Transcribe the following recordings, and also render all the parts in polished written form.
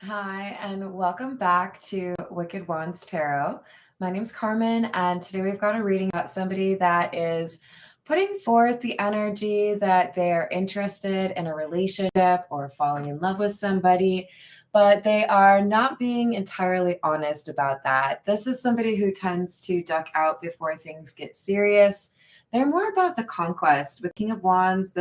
Hi, and welcome back to Wicked Wands Tarot. My name's Carmen, and today we've got a reading about somebody that is putting forth the energy that they're interested in a relationship or falling in love with somebody, but they are not being entirely honest about that. This is somebody who tends to duck out before things get serious. They're more about the conquest. With King of Wands,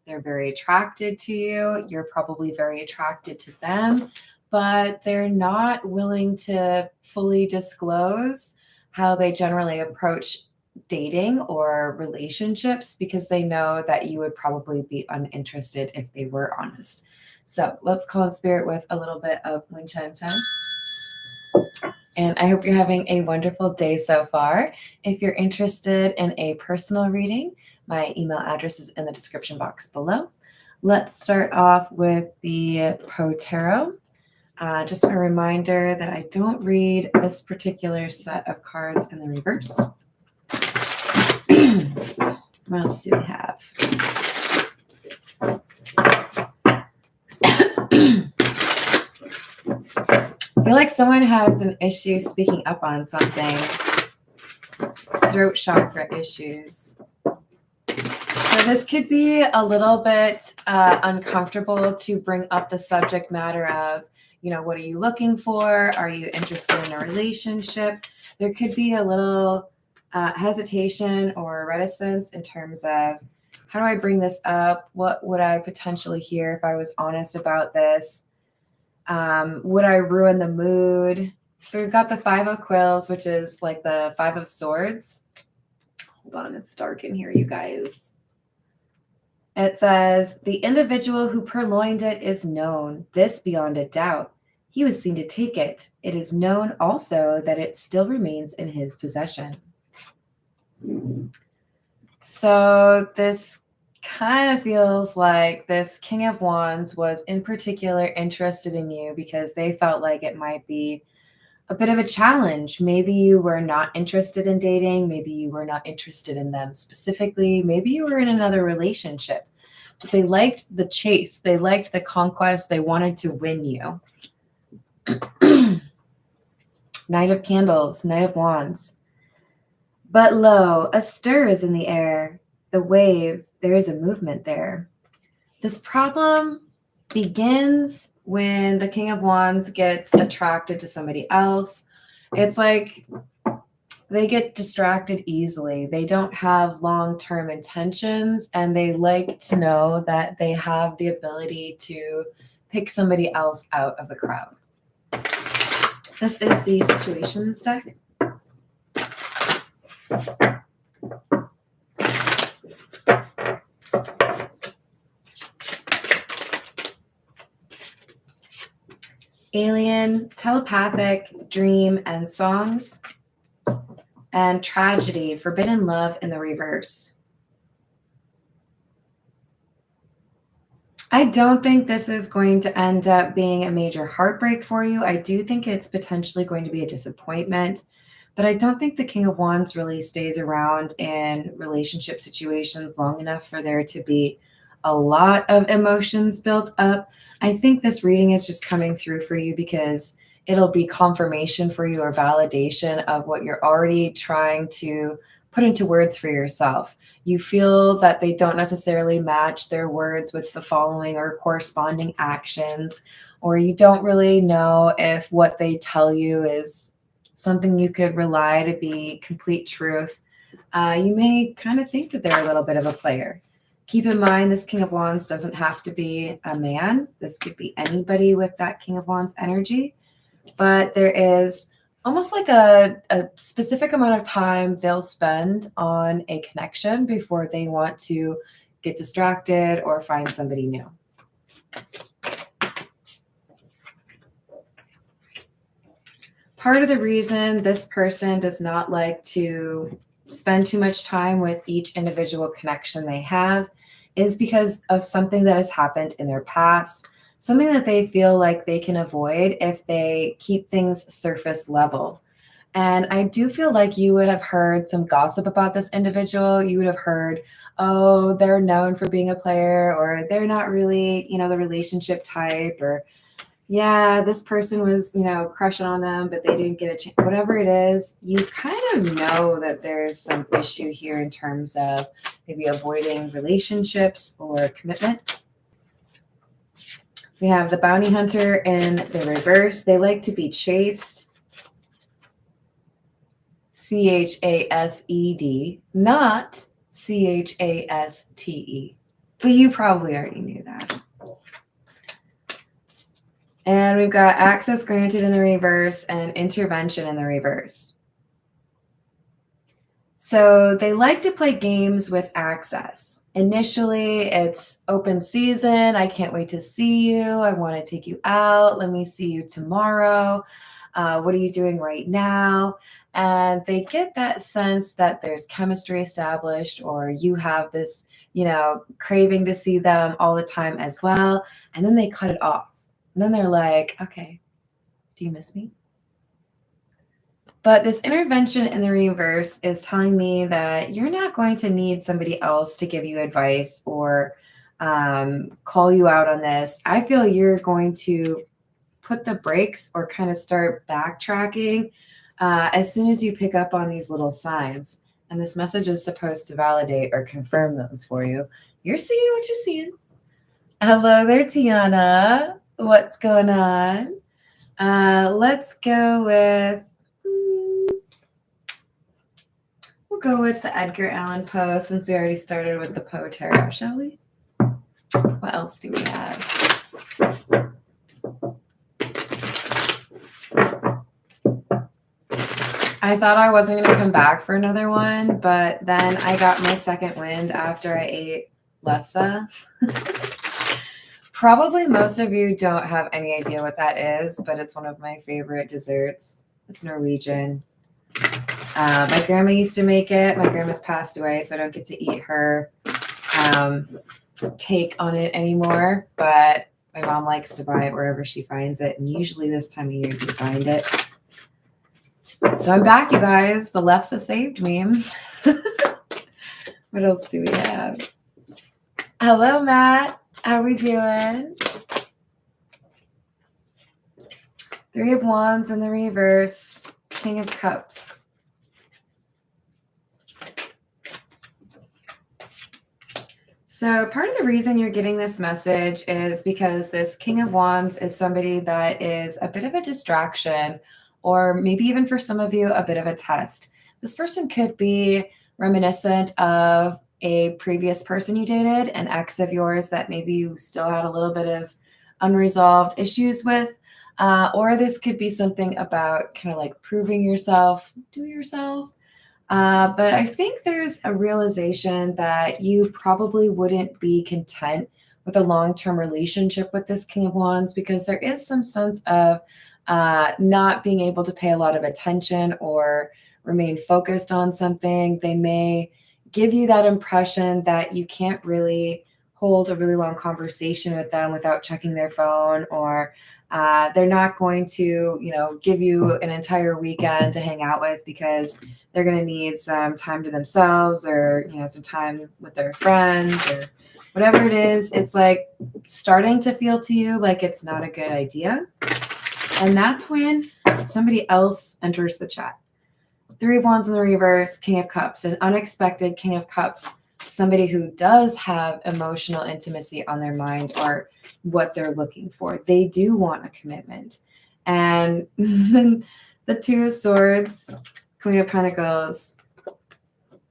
they're very attracted to you. You're probably very attracted to them, but they're not willing to fully disclose how they generally approach dating or relationships because they know that you would probably be uninterested if they were honest. So let's call in spirit with a little bit of wind chime sound. And I hope you're having a wonderful day so far. If you're interested in a personal reading, my email address is in the description box below. Let's start off with the Tarot. Just a reminder that I don't read this particular set of cards in the reverse. What else do we have? I feel like someone has an issue speaking up on something. Throat chakra issues. So this could be a little bit uncomfortable to bring up the subject matter of, what are you looking for? Are you interested in a relationship? There could be a little hesitation or reticence in terms of, how do I bring this up? What would I potentially hear if I was honest about this? Would I ruin the mood? So we've got the Five of Quills, which is like the Five of Swords. Hold on, it's dark in here, you guys. It says, the individual who purloined it is known, this beyond a doubt. He was seen to take it. It is known also that it still remains in his possession. So this kind of feels like this King of Wands was in particular interested in you because they felt like it might be a bit of a challenge. Maybe you were not interested in dating. Maybe you were not interested in them specifically. Maybe you were in another relationship. But they liked the chase. They liked the conquest. They wanted to win you. Knight of Candles, Knight of Wands. But lo, a stir is in the air. The wave, there is a movement there. This problem begins when the King of Wands gets attracted to somebody else. It's like they get distracted easily. They don't have long-term intentions, and they like to know that they have the ability to pick somebody else out of the crowd. This is the Situations deck. Alien, telepathic, dream, and songs. And tragedy, forbidden love in the reverse. I don't think this is going to end up being a major heartbreak for you. I do think it's potentially going to be a disappointment, but I don't think the King of Wands really stays around in relationship situations long enough for there to be a lot of emotions built up. I think this reading is just coming through for you because it'll be confirmation for you or validation of what you're already trying to put into words for yourself. You feel that they don't necessarily match their words with the following or corresponding actions, or you don't really know if what they tell you is something you could rely to be complete truth. You may kind of think that they're a little bit of a player. Keep in mind, this King of Wands doesn't have to be a man. This could be anybody with that King of Wands energy. But there is almost like a specific amount of time they'll spend on a connection before they want to get distracted or find somebody new. Part of the reason this person does not like to spend too much time with each individual connection they have is because of something that has happened in their past. Something that they feel like they can avoid if they keep things surface level. And I do feel like you would have heard some gossip about this individual. You would have heard, oh, they're known for being a player, or they're not really, the relationship type, or Yeah, this person was, crushing on them, but they didn't get a chance. Whatever it is, you kind of know that there's some issue here in terms of maybe avoiding relationships or commitment. We have the bounty hunter in the reverse. They like to be chased. Chased, not ChastE. But you probably already knew that. And we've got access granted in the reverse and intervention in the reverse. So they like to play games with access. Initially, it's open season. I can't wait to see you. I want to take you out. Let me see you tomorrow. What are you doing right now? And they get that sense that there's chemistry established, or you have this, craving to see them all the time as well. And then they cut it off. And then they're like, okay, do you miss me? But this intervention in the reverse is telling me that you're not going to need somebody else to give you advice or call you out on this. I feel you're going to put the brakes or kind of start backtracking as soon as you pick up on these little signs. And this message is supposed to validate or confirm those for you. You're seeing what you're seeing. Hello there, Tiana. What's going on? Let's go with, we'll go with the Edgar Allan Poe since we already started with the Poe Tarot, shall we? What else do we have? I thought I wasn't going to come back for another one, but then I got my second wind after I ate lefse. Probably most of you don't have any idea what that is, but it's one of my favorite desserts. It's Norwegian. My grandma used to make it. My grandma's passed away, so I don't get to eat her take on it anymore, but my mom likes to buy it wherever she finds it, and usually this time of year you find it. So I'm back, you guys. The lefse saved me. What else do we have? Hello, Matt. How we doing? Three of Wands in the reverse. King of Cups. So part of the reason you're getting this message is because this King of Wands is somebody that is a bit of a distraction, or maybe even for some of you, a bit of a test. This person could be reminiscent of a previous person you dated, an ex of yours that maybe you still had a little bit of unresolved issues with, or this could be something about kind of like proving yourself to yourself. But I think there's a realization that you probably wouldn't be content with a long-term relationship with this King of Wands, because there is some sense of not being able to pay a lot of attention or remain focused on something. They may give you that impression that you can't really hold a really long conversation with them without checking their phone, or they're not going to, give you an entire weekend to hang out with because they're going to need some time to themselves, or, some time with their friends, or whatever it is. It's like starting to feel to you like it's not a good idea. And that's when somebody else enters the chat. Three of Wands in the reverse, King of Cups, an unexpected King of Cups, somebody who does have emotional intimacy on their mind or what they're looking for. They do want a commitment. And then the Two of Swords, Queen of Pentacles.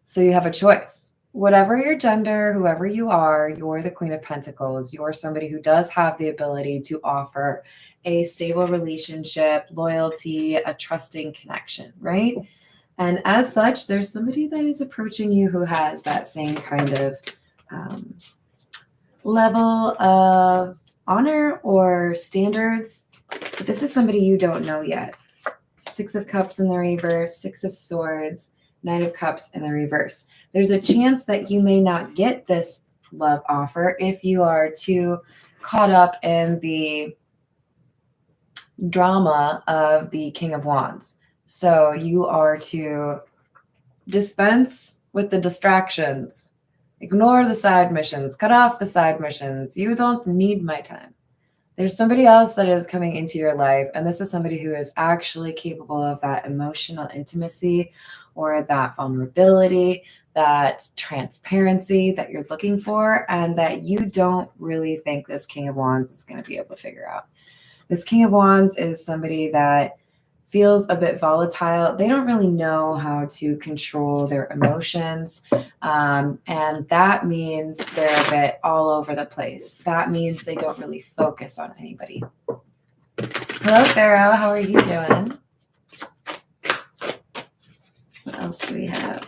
So you have a choice. Whatever your gender, whoever you are, you're the Queen of Pentacles. You're somebody who does have the ability to offer a stable relationship, loyalty, a trusting connection, right? And as such, there's somebody that is approaching you who has that same kind of level of honor or standards. But this is somebody you don't know yet. Six of Cups in the reverse, Six of Swords, Nine of Cups in the reverse. There's a chance that you may not get this love offer if you are too caught up in the drama of the King of Wands. So you are to dispense with the distractions, ignore the side missions, cut off the side missions. You don't need my time. There's somebody else that is coming into your life, and this is somebody who is actually capable of that emotional intimacy or that vulnerability, that transparency that you're looking for, and that you don't really think this King of Wands is going to be able to figure out. This King of Wands is somebody that feels a bit volatile. They don't really know how to control their emotions. And that means they're a bit all over the place. That means they don't really focus on anybody. Hello, Pharaoh. How are you doing? What else do we have?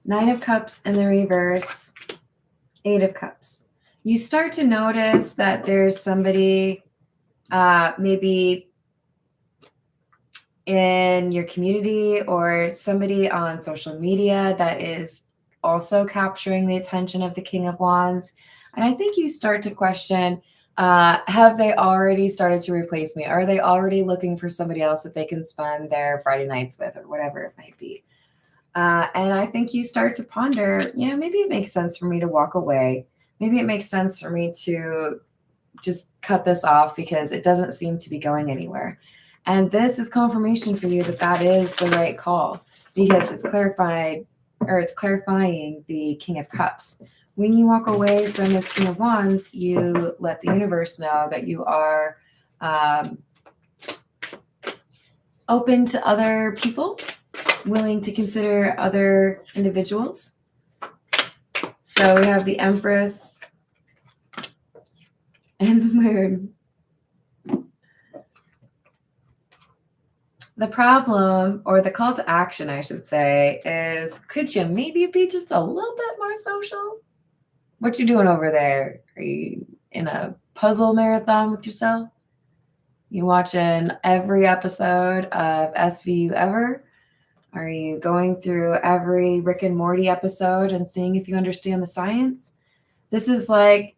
Nine of Cups in the reverse, Eight of Cups. You start to notice that there's somebody maybe in your community or somebody on social media that is also capturing the attention of the King of Wands. And I think you start to question, have they already started to replace me? Are they already looking for somebody else that they can spend their Friday nights with or whatever it might be? And I think you start to ponder, maybe it makes sense for me to walk away. Maybe it makes sense for me to just cut this off because it doesn't seem to be going anywhere. And this is confirmation for you that that is the right call, because it's clarifying the King of Cups. When you walk away from this King of Wands, you let the universe know that you are open to other people, willing to consider other individuals. So we have the Empress and the Moon. The problem, or the call to action, I should say, is could you maybe be just a little bit more social? What you doing over there? Are you in a puzzle marathon with yourself? You watching every episode of SVU ever? Are you going through every Rick and Morty episode and seeing if you understand the science? This is like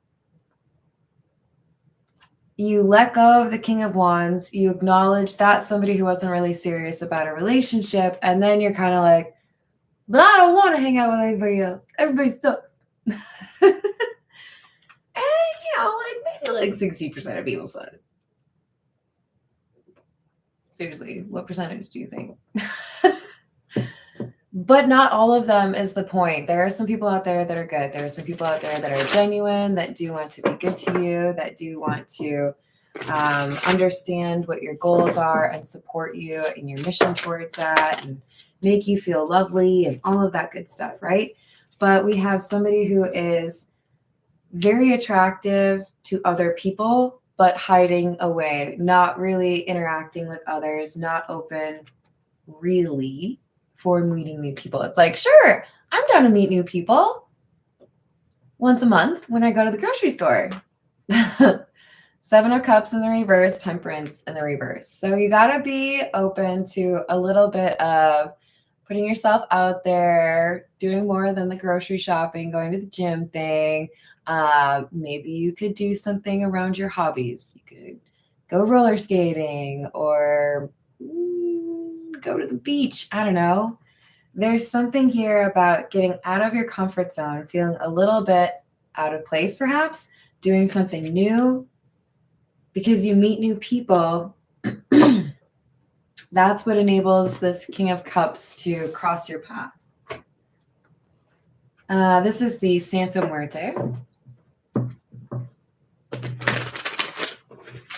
you let go of the King of Wands, you acknowledge that's somebody who wasn't really serious about a relationship, and then you're kind of like, but I don't want to hang out with anybody else. Everybody sucks. And, maybe like 60% of people suck. Seriously, what percentage do you think? But not all of them is the point. There are some people out there that are good. There are some people out there that are genuine, that do want to be good to you, that do want to understand what your goals are and support you in your mission towards that and make you feel lovely and all of that good stuff, right? But we have somebody who is very attractive to other people, but hiding away, not really interacting with others, not open really for meeting new people. It's like, sure, I'm down to meet new people once a month when I go to the grocery store. Seven of Cups in the reverse, Temperance in the reverse. So you got to be open to a little bit of putting yourself out there, doing more than the grocery shopping, going to the gym thing. Maybe you could do something around your hobbies. You could go roller skating or go to the beach. I don't know. There's something here about getting out of your comfort zone, feeling a little bit out of place, perhaps, doing something new because you meet new people. That's what enables this King of Cups to cross your path. This is the Santa Muerte.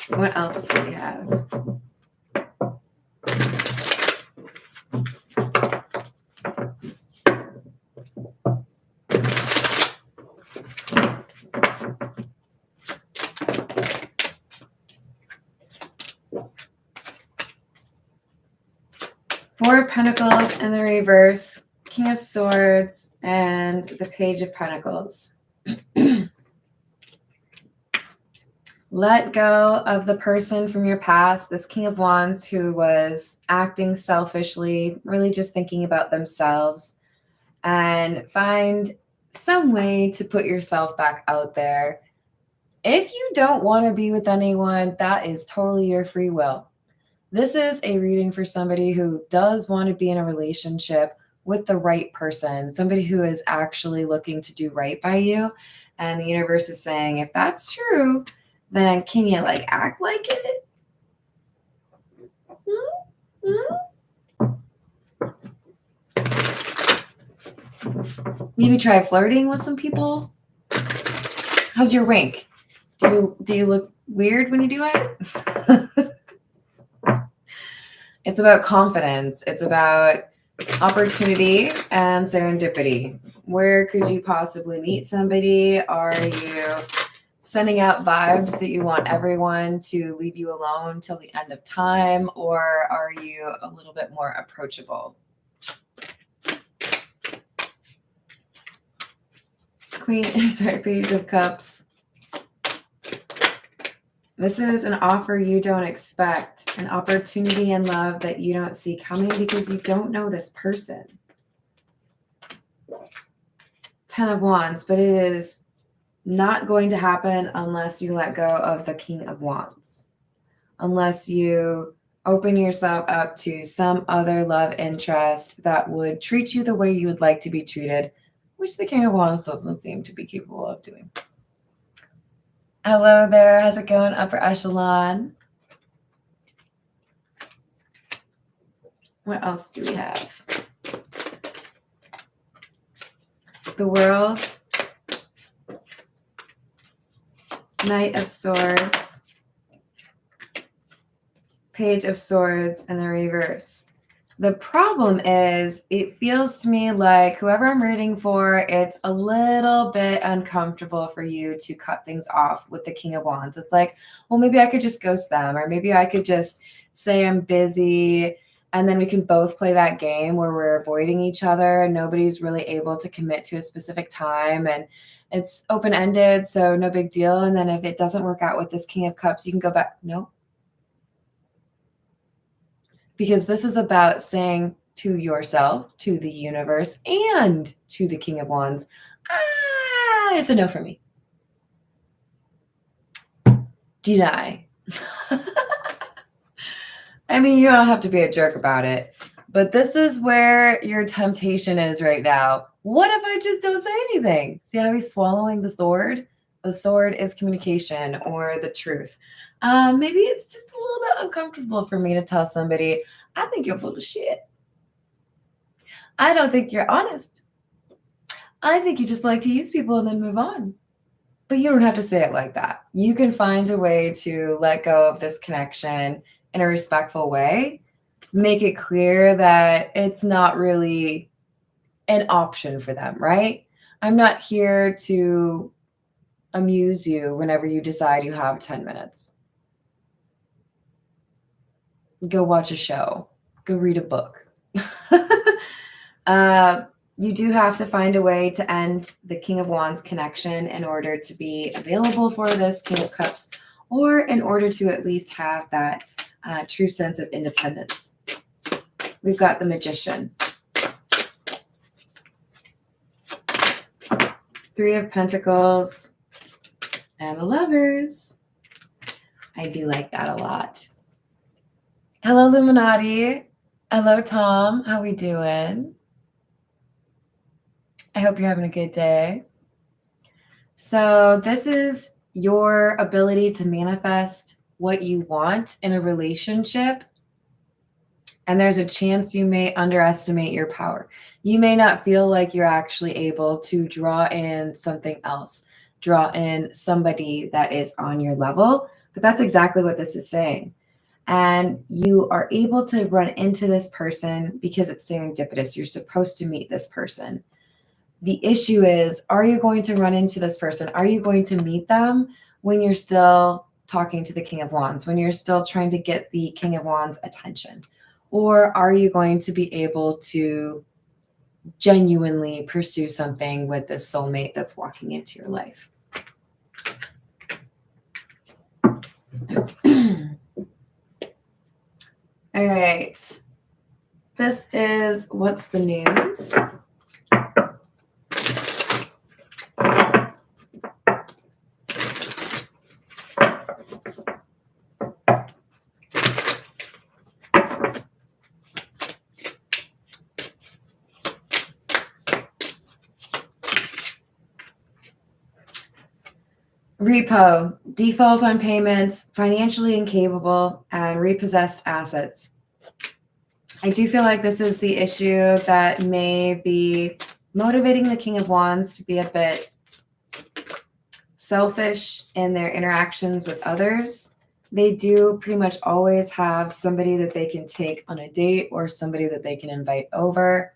What else do we have? Four of Pentacles in the reverse, King of Swords, and the Page of Pentacles. Let go of the person from your past, this King of Wands who was acting selfishly, really just thinking about themselves, and find some way to put yourself back out there. If you don't want to be with anyone, that is totally your free will. This is a reading for somebody who does want to be in a relationship with the right person, somebody who is actually looking to do right by you And the universe is saying, if that's true, then can you like act like it? Maybe try flirting with some people. How's your wink? Do you look weird when you do it? It's about confidence. It's about opportunity and serendipity. Where could you possibly meet somebody? Are you sending out vibes that you want everyone to leave you alone till the end of time? Or are you a little bit more approachable? Page of Cups. This is an offer you don't expect, an opportunity in love that you don't see coming because you don't know this person. 10 of Wands, but it is not going to happen unless you let go of the King of Wands. Unless you open yourself up to some other love interest that would treat you the way you would like to be treated, which the King of Wands doesn't seem to be capable of doing. Hello there. How's it going, upper echelon? What else do we have? The World. Knight of Swords. Page of Swords in the reverse. The problem is, it feels to me like whoever I'm rooting for, it's a little bit uncomfortable for you to cut things off with the King of Wands. It's like, well, maybe I could just ghost them, or maybe I could just say I'm busy, and then we can both play that game where we're avoiding each other and nobody's really able to commit to a specific time, and it's open-ended, so no big deal. And then if it doesn't work out with this King of Cups, you can go back. No. Because this is about saying to yourself, to the universe, and to the King of Wands, it's a no for me. Deny. I mean, you don't have to be a jerk about it, but this is where your temptation is right now. What if I just don't say anything? See how he's swallowing the sword? The sword is communication or the truth. Maybe it's just a little bit uncomfortable for me to tell somebody, I think you're full of shit. I don't think you're honest. I think you just like to use people and then move on. But you don't have to say it like that. You can find a way to let go of this connection in a respectful way. Make it clear that it's not really an option for them, right? I'm not here to amuse you whenever you decide you have 10 minutes. Go watch a show. Go read a book. You do have to find a way to end the King of Wands connection in order to be available for this King of Cups, or in order to at least have that true sense of independence. We've got the Magician. 3 of Pentacles and the Lovers. I do like that a lot. Hello, Illuminati. Hello, Tom. How we doing? I hope you're having a good day. So this is your ability to manifest what you want in a relationship. And there's a chance you may underestimate your power. You may not feel like you're actually able to draw in something else, draw in somebody that is on your level, but that's exactly what this is saying. And you are able to run into this person because it's serendipitous. You're supposed to meet this person. The issue is, are you going to run into this person? Are you going to meet them when you're still talking to the King of Wands, when you're still trying to get the King of Wands' attention? Or are you going to be able to genuinely pursue something with this soulmate that's walking into your life? All right. This is What's the News? Repo, default on payments, financially incapable, and repossessed assets. I do feel like this is the issue that may be motivating the King of Wands to be a bit selfish in their interactions with others. They do pretty much always have somebody that they can take on a date or somebody that they can invite over.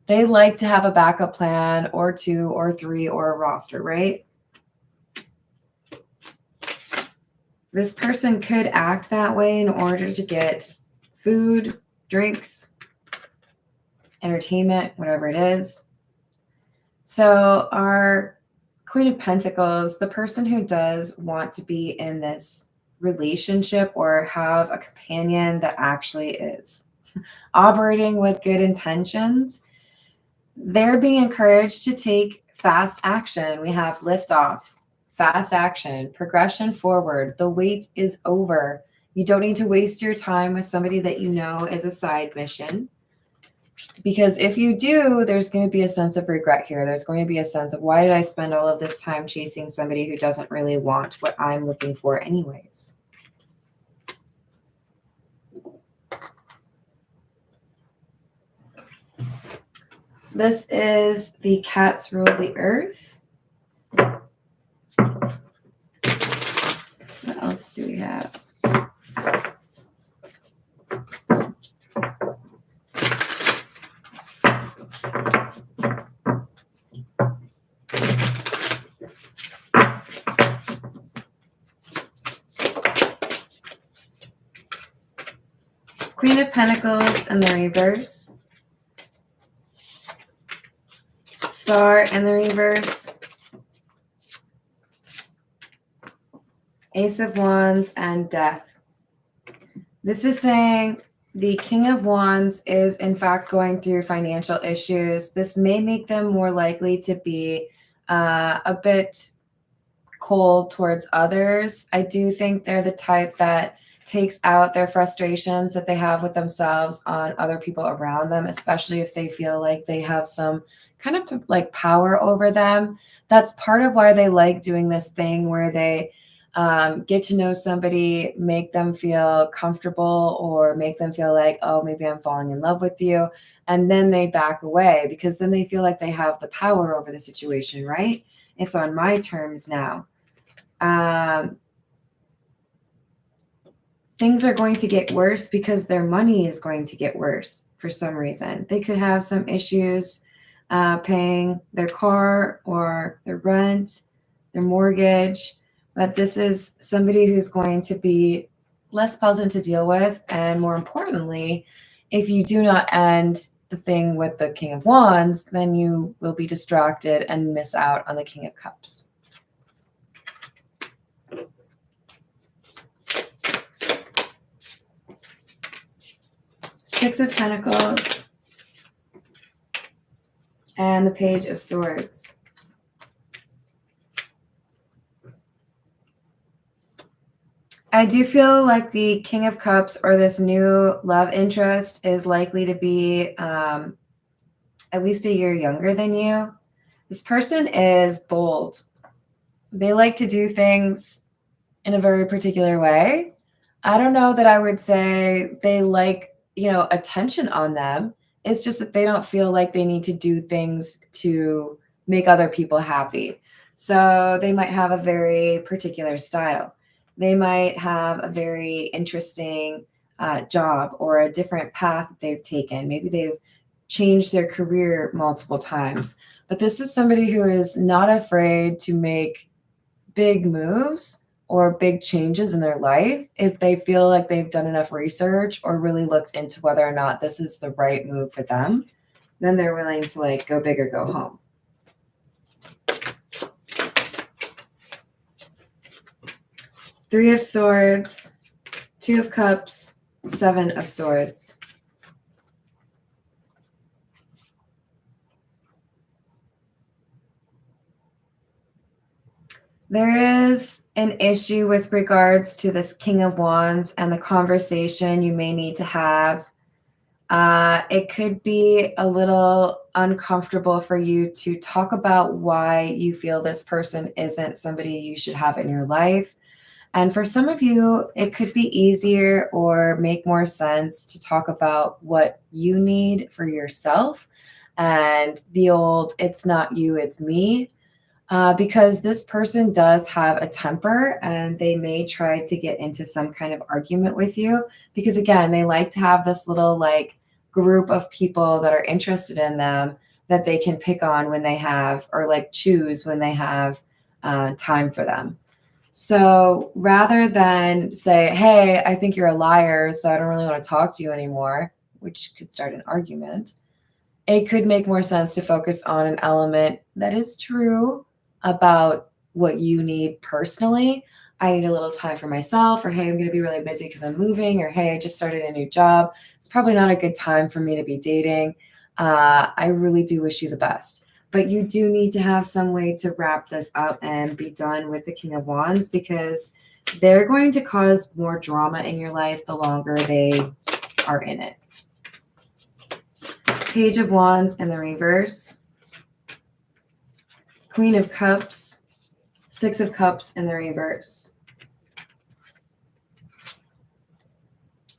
They like to have a backup plan or two or three or a roster, right? This person could act that way in order to get food, drinks, entertainment, whatever it is. So our Queen of Pentacles, the person who does want to be in this relationship or have a companion that actually is operating with good intentions, they're being encouraged to take fast action. We have liftoff, fast action, progression forward. The wait is over. You don't need to waste your time with somebody that you know is a side mission. Because if you do, there's going to be a sense of regret here. There's going to be a sense of, why did I spend all of this time chasing somebody who doesn't really want what I'm looking for anyways? This is the cats rule the earth. What else do we have? Queen of Pentacles in the reverse. Star in the reverse. Ace of Wands and Death. This is saying the King of Wands is in fact going through financial issues. This may make them more likely to be a bit cold towards others. I do think they're the type that takes out their frustrations that they have with themselves on other people around them, especially if they feel like they have some kind of like power over them. That's part of why they like doing this thing where they get to know somebody, make them feel comfortable, or make them feel like, oh, maybe I'm falling in love with you. And then they back away because then they feel like they have the power over the situation, right? It's on my terms now. Things are going to get worse because their money is going to get worse for some reason. They could have some issues paying their car or their rent, their mortgage. But this is somebody who's going to be less pleasant to deal with. And more importantly, if you do not end the thing with the King of Wands, then you will be distracted and miss out on the King of Cups. Six of Pentacles and the Page of Swords. I do feel like the King of Cups or this new love interest is likely to be at least a year younger than you. This person is bold. They like to do things in a very particular way. I don't know that I would say they like, attention on them. It's just that they don't feel like they need to do things to make other people happy. So they might have a very particular style. They might have a very interesting job or a different path that they've taken. Maybe they've changed their career multiple times. But this is somebody who is not afraid to make big moves or big changes in their life if they feel like they've done enough research or really looked into whether or not this is the right move for them. Then they're willing to go big or go home. Three of Swords, Two of Cups, Seven of Swords. There is an issue with regards to this King of Wands and the conversation you may need to have It could be a little uncomfortable for you to talk about why you feel this person isn't somebody you should have in your life. And for some of you, it could be easier or make more sense to talk about what you need for yourself and the old, it's not you, it's me. Because this person does have a temper and they may try to get into some kind of argument with you. Because again, they like to have this little like group of people that are interested in them that they can pick on when they have, or like choose when they have time for them. So rather than say, hey, I think you're a liar, so I don't really want to talk to you anymore, which could start an argument, it could make more sense to focus on an element that is true about what you need personally. I need a little time for myself, or hey, I'm going to be really busy because I'm moving, or hey, I just started a new job. It's probably not a good time for me to be dating. I really do wish you the best. But you do need to have some way to wrap this up and be done with the King of Wands, because they're going to cause more drama in your life the longer they are in it. Page of Wands in the reverse. Queen of Cups. Six of Cups in the reverse.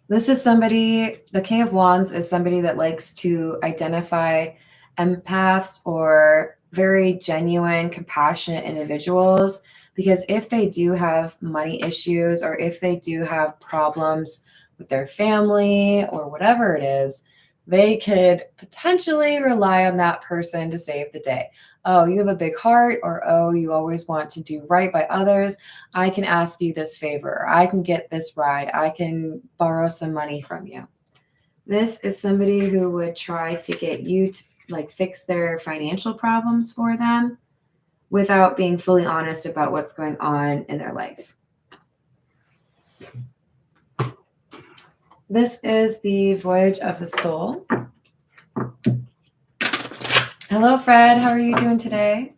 This is somebody, the King of Wands is somebody that likes to identify empaths or very genuine, compassionate individuals, because if they do have money issues or if they do have problems with their family or whatever it is, they could potentially rely on that person to save the day. Oh, you have a big heart, or oh, you always want to do right by others. I can ask you this favor. I can get this ride. I can borrow some money from you. This is somebody who would try to get you to like fix their financial problems for them without being fully honest about what's going on in their life. This is the Voyage of the Soul. Hello, Fred. How are you doing today?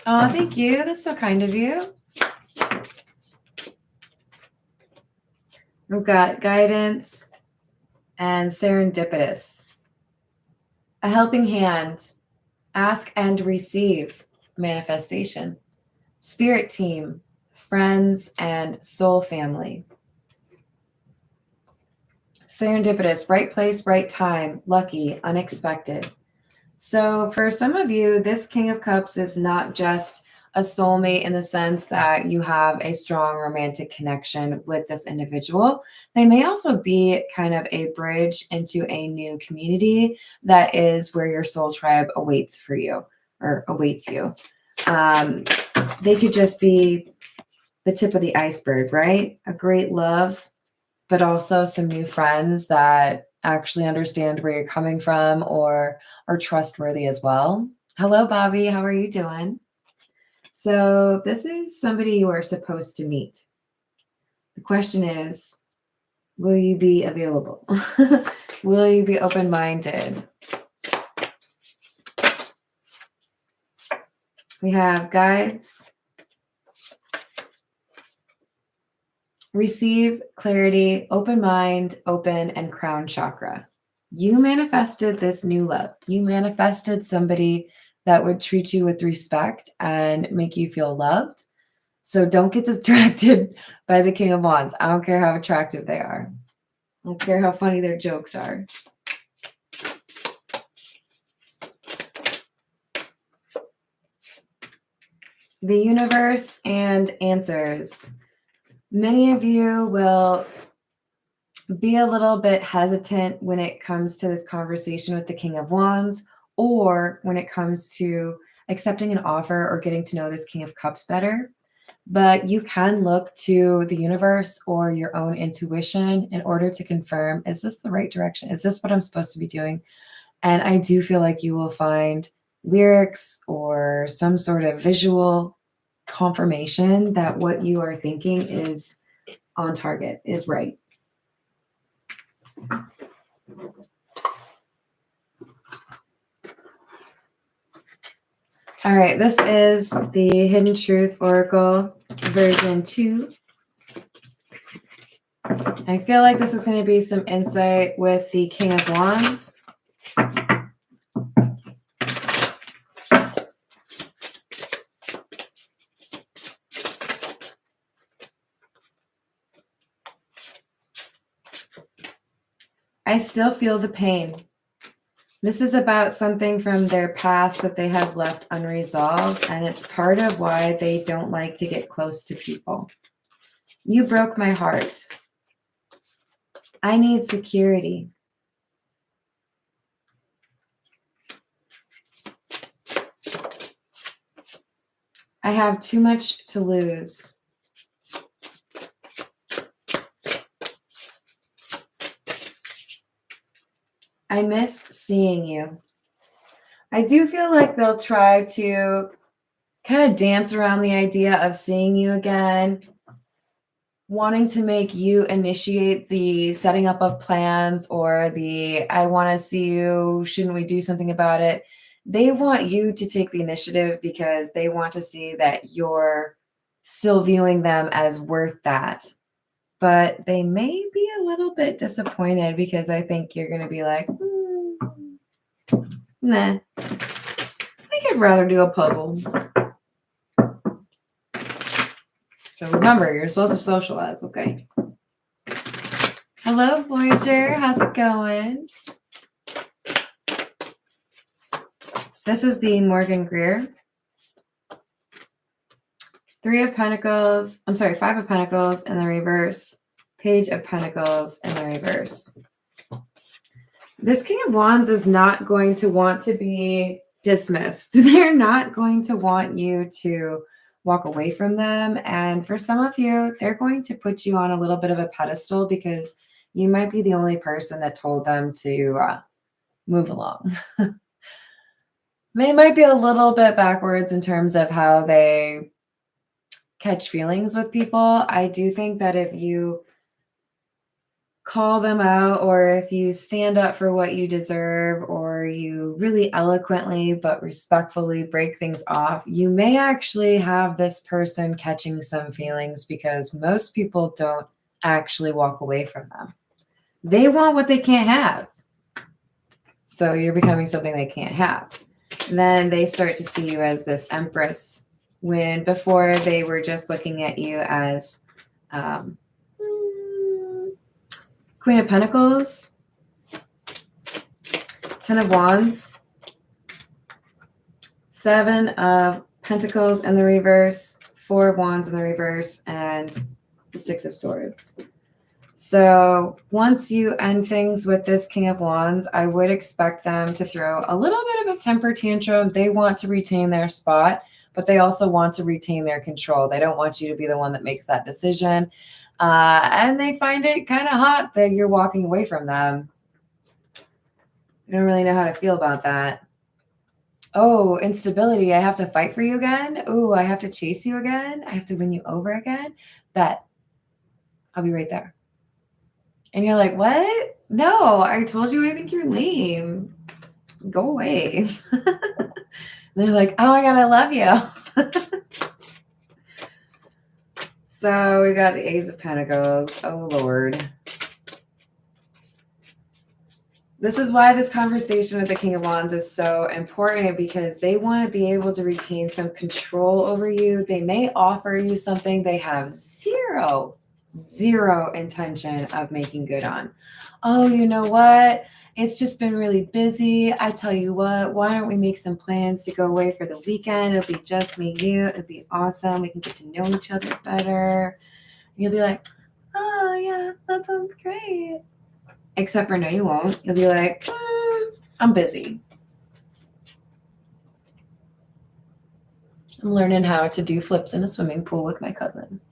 Oh, thank you. That's so kind of you. We've got guidance and serendipitous. A helping hand. Ask and receive. Manifestation. Spirit team. Friends and soul family. Serendipitous. Right place, right time. Lucky. Unexpected. So for some of you, this King of Cups is not just a soulmate in the sense that you have a strong romantic connection with this individual. They may also be kind of a bridge into a new community that is where your soul tribe awaits for you or awaits you. They could just be the tip of the iceberg, right? A great love, but also some new friends that actually understand where you're coming from or are trustworthy as well. Hello, Bobby. How are you doing? So this is somebody you are supposed to meet. The question is, will you be available? Will you be open-minded? We have guides. Receive, clarity, open mind, open, and crown chakra. You manifested this new love. You manifested somebody that would treat you with respect and make you feel loved. So don't get distracted by the King of Wands. I don't care how attractive they are. I don't care how funny their jokes are. The universe and answers. Many of you will be a little bit hesitant when it comes to this conversation with the King of Wands, or when it comes to accepting an offer or getting to know this King of Cups better. But you can look to the universe or your own intuition in order to confirm, is this the right direction? Is this what I'm supposed to be doing? And I do feel like you will find lyrics or some sort of visual confirmation that what you are thinking is on target, is right. All right, this is the Hidden Truth Oracle version 2. I feel like this is going to be some insight with the King of Wands. I still feel the pain. This is about something from their past that they have left unresolved, and it's part of why they don't like to get close to people. You broke my heart. I need security. I have too much to lose. I miss seeing you. I do feel like they'll try to kind of dance around the idea of seeing you again, wanting to make you initiate the setting up of plans or the I want to see you, shouldn't we do something about it? They want you to take the initiative because they want to see that you're still viewing them as worth that. But they may be a little bit disappointed because I think you're going to be like, nah, I think I'd rather do a puzzle. So remember, you're supposed to socialize, okay? Hello, Voyager. How's it going? This is the Morgan Greer. 5 of Pentacles in the reverse. Page of Pentacles in the reverse. This King of Wands is not going to want to be dismissed. They're not going to want you to walk away from them. And for some of you, they're going to put you on a little bit of a pedestal because you might be the only person that told them to move along. They might be a little bit backwards in terms of how they catch feelings with people. I do think that if you call them out, or if you stand up for what you deserve, or you really eloquently but respectfully break things off, you may actually have this person catching some feelings because most people don't actually walk away from them. They want what they can't have. So you're becoming something they can't have. And then they start to see you as this empress when before they were just looking at you as Queen of Pentacles, 10 of Wands, 7 of Pentacles in the reverse, 4 of Wands in the reverse, and the 6 of Swords. So once you end things with this King of Wands, I would expect them to throw a little bit of a temper tantrum. They want to retain their spot, but they also want to retain their control. They don't want you to be the one that makes that decision. And they find it kind of hot that you're walking away from them. I don't really know how to feel about that. Oh, instability. I have to fight for you again. Oh, I have to chase you again. I have to win you over again. Bet. I'll be right there. And you're like, what? No, I told you I think you're lame. Go away. They're like, oh my God, I love you. So we got the Ace of Pentacles. Oh, Lord. This is why this conversation with the King of Wands is so important, because they want to be able to retain some control over you. They may offer you something they have zero intention of making good on. Oh, you know what? It's just been really busy. I tell you what, why don't we make some plans to go away for the weekend? It'll be just me and you. It'll be awesome. We can get to know each other better. You'll be like, oh yeah, that sounds great. Except for no, you won't. You'll be like, I'm busy. I'm learning how to do flips in a swimming pool with my cousin.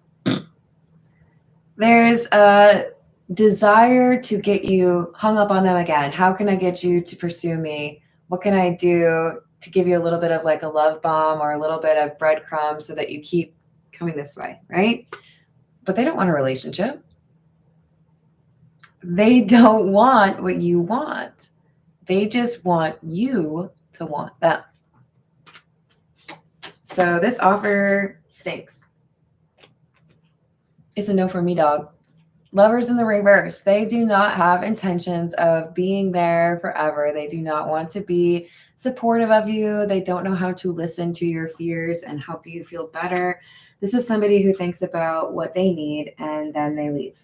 There's a desire to get you hung up on them again. How can I get you to pursue me? What can I do to give you a little bit of like a love bomb or a little bit of breadcrumb so that you keep coming this way, right? But they don't want a relationship. They don't want what you want. They just want you to want them. So this offer stinks. It's a no for me, dog. Lovers in the reverse. They do not have intentions of being there forever. They do not want to be supportive of you. They don't know how to listen to your fears and help you feel better. This is somebody who thinks about what they need and then they leave.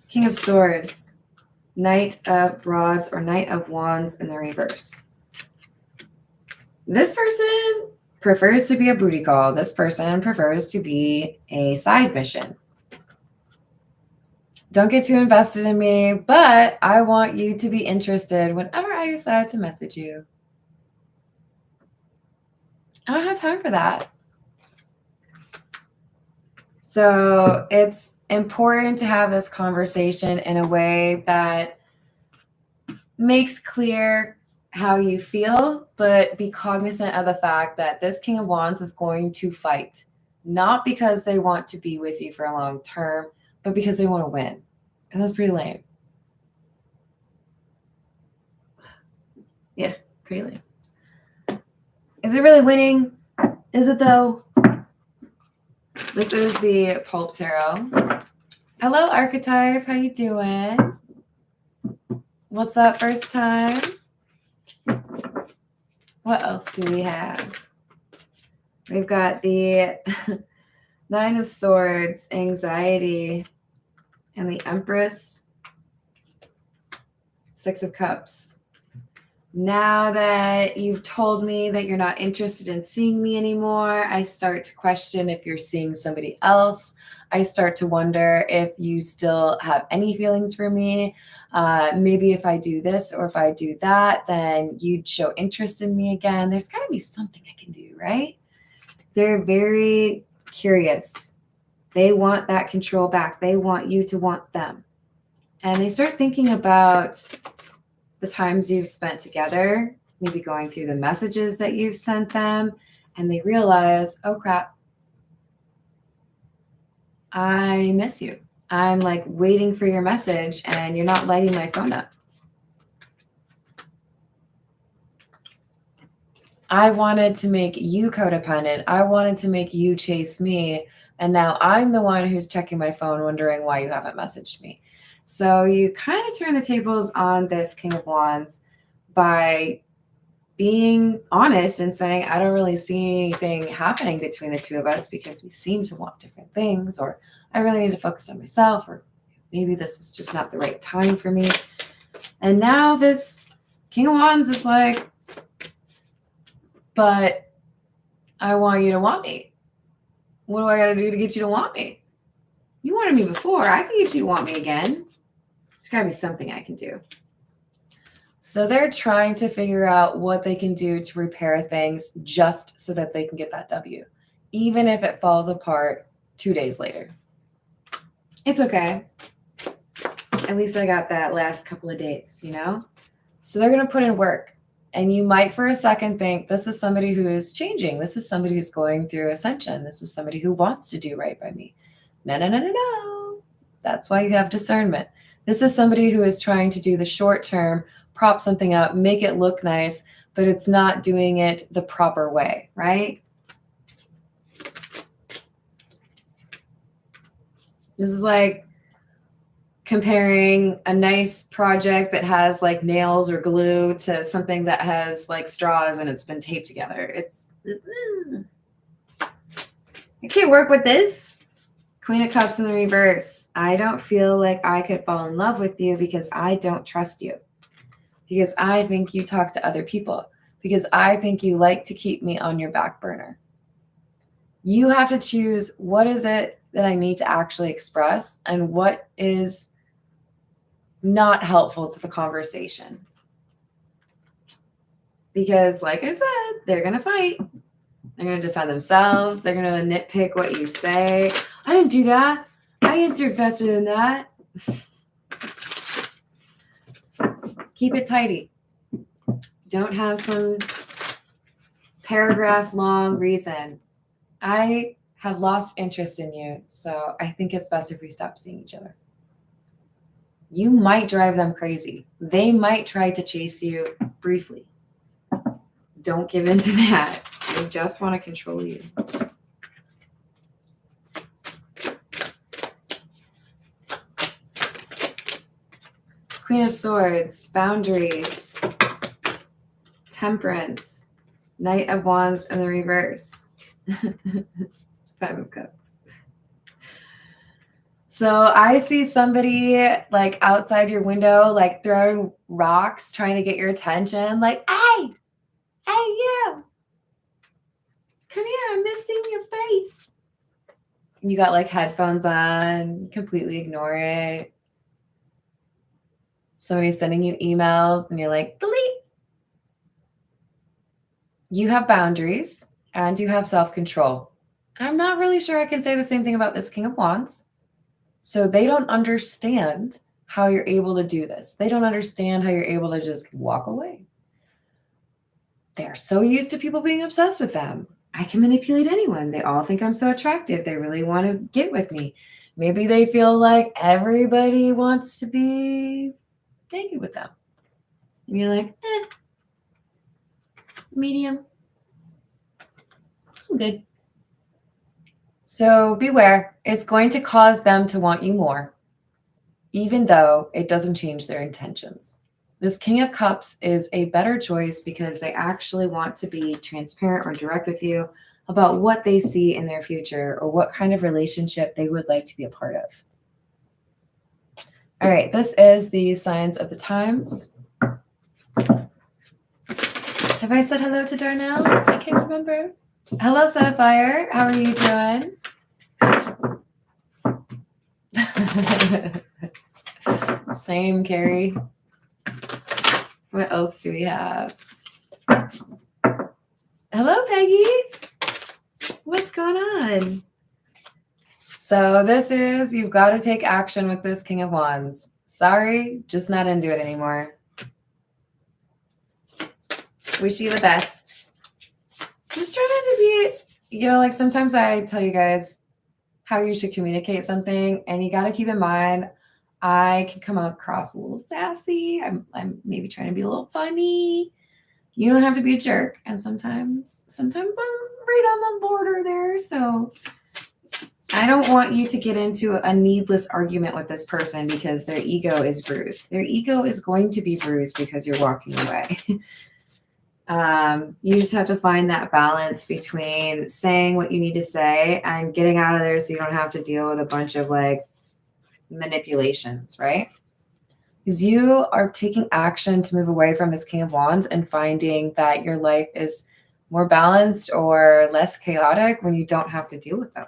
King of Swords, Knight of Rods or Knight of Wands in the reverse. This person prefers to be a booty call. This person prefers to be a side mission. Don't get too invested in me, but I want you to be interested whenever I decide to message you. I don't have time for that. So it's important to have this conversation in a way that makes clear how you feel, but be cognizant of the fact that this King of Wands is going to fight, not because they want to be with you for a long term, but because they want to win. And that's pretty lame. Yeah, pretty lame. Is it really winning? Is it though? This is the Pulp Tarot. Hello, Archetype. How you doing? What's up, first time? What else do we have? We've got the Nine of Swords, Anxiety, and the Empress, Six of Cups. Now that you've told me that you're not interested in seeing me anymore, I start to question if you're seeing somebody else. I start to wonder if you still have any feelings for me. Maybe if I do this or if I do that, then you'd show interest in me again. There's got to be something I can do, right? They're very curious. They want that control back. They want you to want them. And they start thinking about the times you've spent together, maybe going through the messages that you've sent them, and they realize, oh crap, I miss you. I'm like waiting for your message and you're not lighting my phone up. I wanted to make you codependent. I wanted to make you chase me. And now I'm the one who's checking my phone, wondering why you haven't messaged me. So you kind of turn the tables on this King of Wands by being honest and saying, I don't really see anything happening between the two of us because we seem to want different things, or I really need to focus on myself, or maybe this is just not the right time for me. And now this King of Wands is like, but I want you to want me. What do I got to do to get you to want me? You wanted me before. I can get you to want me again. There's got to be something I can do. So they're trying to figure out what they can do to repair things just so that they can get that W, even if it falls apart 2 days later. It's okay. At least I got that last couple of days, you know? So they're going to put in work. And you might for a second think, this is somebody who is changing. This is somebody who's going through ascension. This is somebody who wants to do right by me. No, no, no, no, no. That's why you have discernment. This is somebody who is trying to do the short term, prop something up, make it look nice, but it's not doing it the proper way, right? This is like comparing a nice project that has like nails or glue to something that has like straws and it's been taped together. It's, I can't work with this. Queen of Cups in the reverse. I don't feel like I could fall in love with you because I don't trust you. Because I think you talk to other people. Because I think you like to keep me on your back burner. You have to choose what is it that I need to actually express and what is not helpful to the conversation. Because like I said, they're going to fight. They're going to defend themselves. They're going to nitpick what you say. I didn't do that. I answered faster than that. Keep it tidy. Don't have some paragraph long reason. I have lost interest in you, so I think it's best if we stop seeing each other. You might drive them crazy. They might try to chase you briefly. Don't give in to that. They just want to control you. Queen of Swords, boundaries, temperance, Knight of Wands in the reverse, Five of Cups. So I see somebody like outside your window, like throwing rocks, trying to get your attention. Like, hey, you, come here, I'm missing your face. You got like headphones on, completely ignore it. Somebody's sending you emails and you're like, delete. You have boundaries and you have self-control. I'm not really sure I can say the same thing about this King of Wands. So they don't understand how you're able to do this. They don't understand how you're able to just walk away. They're so used to people being obsessed with them. I can manipulate anyone. They all think I'm so attractive. They really want to get with me. Maybe they feel like everybody wants to be naked with them. And you're like, medium. I'm good. So beware. It's going to cause them to want you more, even though it doesn't change their intentions. This King of Cups is a better choice because they actually want to be transparent or direct with you about what they see in their future or what kind of relationship they would like to be a part of. All right, this is the signs of the times. Have I said hello to Darnell? I can't remember. Hello, Setafire. How are you doing? Same, Carrie. What else do we have? Hello, Peggy. What's going on? So this is, you've got to take action with this King of Wands. Sorry, just not into it anymore. Wish you the best. Just try not to be, like sometimes I tell you guys how you should communicate something, and you got to keep in mind, I can come across a little sassy. I'm maybe trying to be a little funny. You don't have to be a jerk. And sometimes I'm right on the border there. So I don't want you to get into a needless argument with this person because their ego is bruised. Their ego is going to be bruised because you're walking away. You just have to find that balance between saying what you need to say and getting out of there so you don't have to deal with a bunch of like manipulations, right? Because you are taking action to move away from this King of Wands and finding that your life is more balanced or less chaotic when you don't have to deal with them.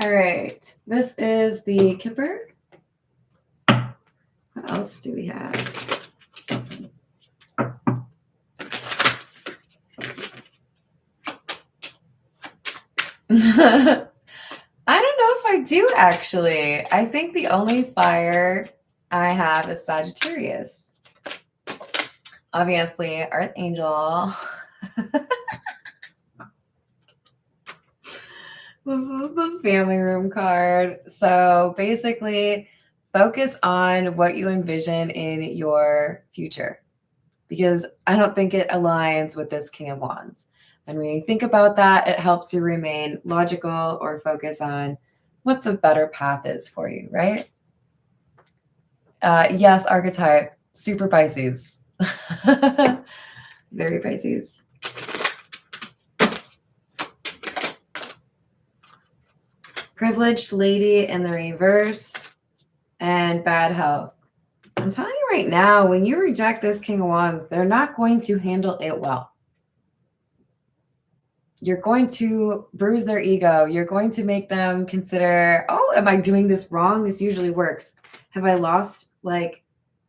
All right, this is the Kipper. What else do we have? I don't know if I do, actually. I think the only fire I have is Sagittarius. Obviously, Archangel. This is the family room card. So basically, focus on what you envision in your future, because I don't think it aligns with this King of Wands. And when you think about that, it helps you remain logical or focus on what the better path is for you, right? Yes, archetype, super Pisces. Very Pisces. Privileged lady in the reverse and bad health. I'm telling you right now, when you reject this King of Wands, they're not going to handle it well. You're going to bruise their ego. You're going to make them consider, oh, am I doing this wrong? This usually works. Have I lost like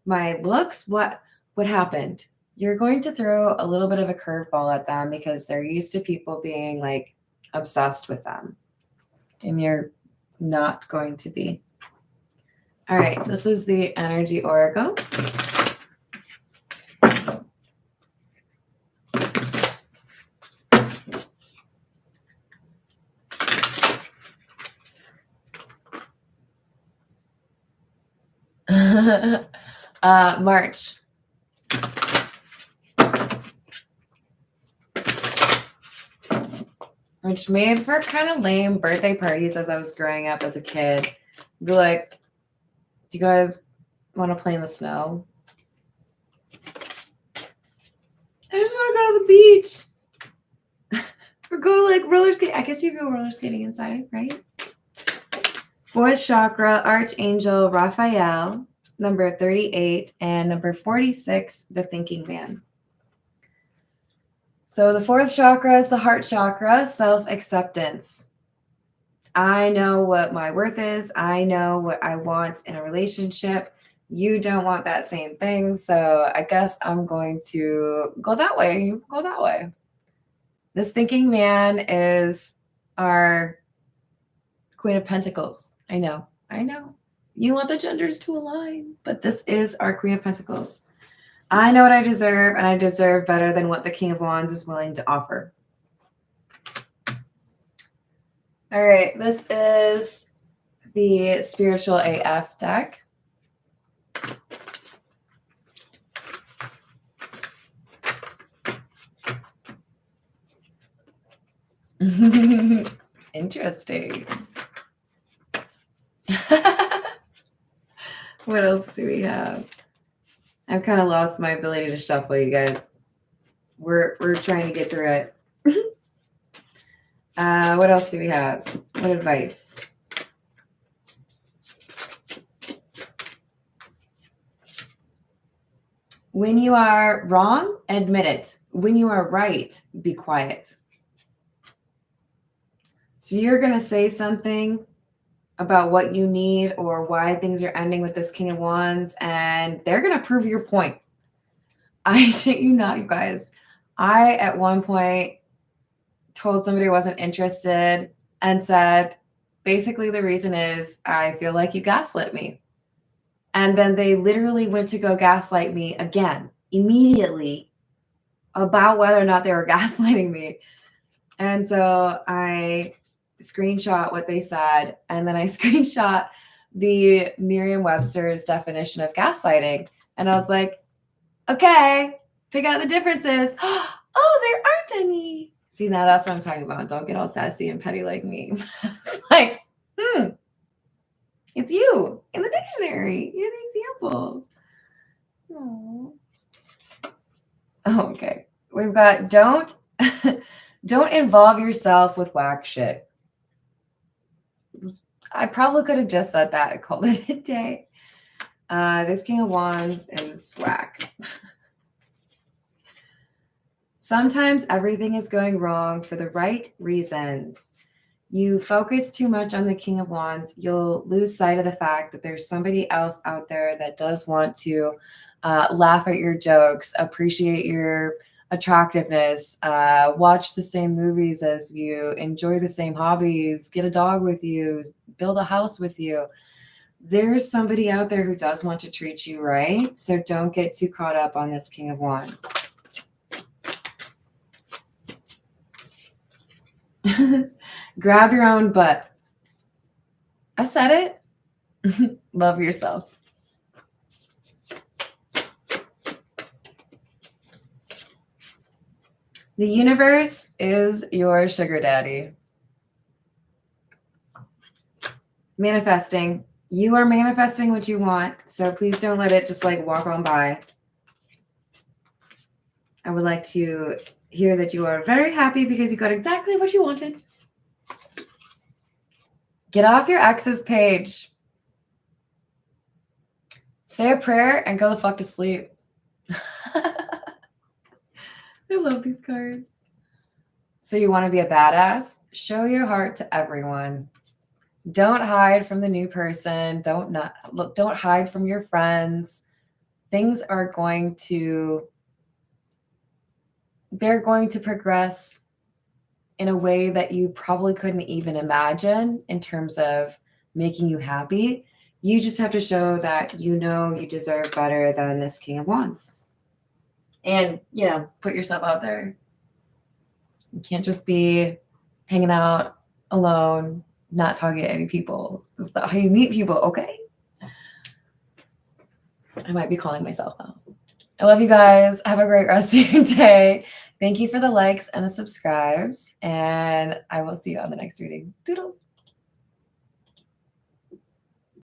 my looks? What happened? You're going to throw a little bit of a curveball at them because they're used to people being like obsessed with them. And you're not going to be. All right, this is the energy oracle. March. Which made for kind of lame birthday parties as I was growing up as a kid. Be like, do you guys want to play in the snow? I just want to go to the beach. Or go like roller skating. I guess you go roller skating inside, right? Fourth chakra, Archangel Raphael, number 38, and number 46, the Thinking Man. So the fourth chakra is the heart chakra, self-acceptance. I know what my worth is. I know what I want in a relationship. You don't want that same thing. So I guess I'm going to go that way. You go that way. This Thinking Man is our Queen of Pentacles. I know. You want the genders to align, but this is our Queen of Pentacles. I know what I deserve, and I deserve better than what the King of Wands is willing to offer. All right, this is the Spiritual AF deck. Interesting. What else do we have? I've kind of lost my ability to shuffle, you guys. We're trying to get through it. What else do we have? What advice? When you are wrong, admit it. When you are right, be quiet. So you're going to say something about what you need or why things are ending with this King of Wands, and they're going to prove your point. I shit you not, you guys. I, at one point, told somebody I wasn't interested and said, basically the reason is I feel like you gaslit me. And then they literally went to go gaslight me again, immediately, about whether or not they were gaslighting me. And so I screenshot what they said, and then I screenshot the Merriam-Webster's definition of gaslighting. And I was like, okay, pick out the differences. Oh, there aren't any. See, now that's what I'm talking about. Don't get all sassy and petty like me. It's like, it's you in the dictionary. You're the example. Aww. Oh, okay. We've got don't involve yourself with whack shit. I probably could have just said that and called it a day. This King of Wands is whack. Sometimes everything is going wrong for the right reasons. You focus too much on the King of Wands, you'll lose sight of the fact that there's somebody else out there that does want to laugh at your jokes, appreciate your attractiveness, watch the same movies as you, enjoy the same hobbies, get a dog with you, build a house with you. There's somebody out there who does want to treat you right. So don't get too caught up on this King of Wands. Grab your own butt. I said it. Love yourself. The universe is your sugar daddy. Manifesting. You are manifesting what you want, so please don't let it just like walk on by. I would like to hear that you are very happy because you got exactly what you wanted. Get off your ex's page. Say a prayer and go the fuck to sleep. I love these cards. So you want to be a badass? Show your heart to everyone. Don't hide from the new person. Don't hide from your friends. Things are going to progress in a way that you probably couldn't even imagine in terms of making you happy. You just have to show that you know you deserve better than this King of Wands. And, put yourself out there. You can't just be hanging out alone, not talking to any people. That's not how you meet people, okay? I might be calling myself out. I love you guys. Have a great rest of your day. Thank you for the likes and the subscribes, and I will see you on the next reading. Doodles.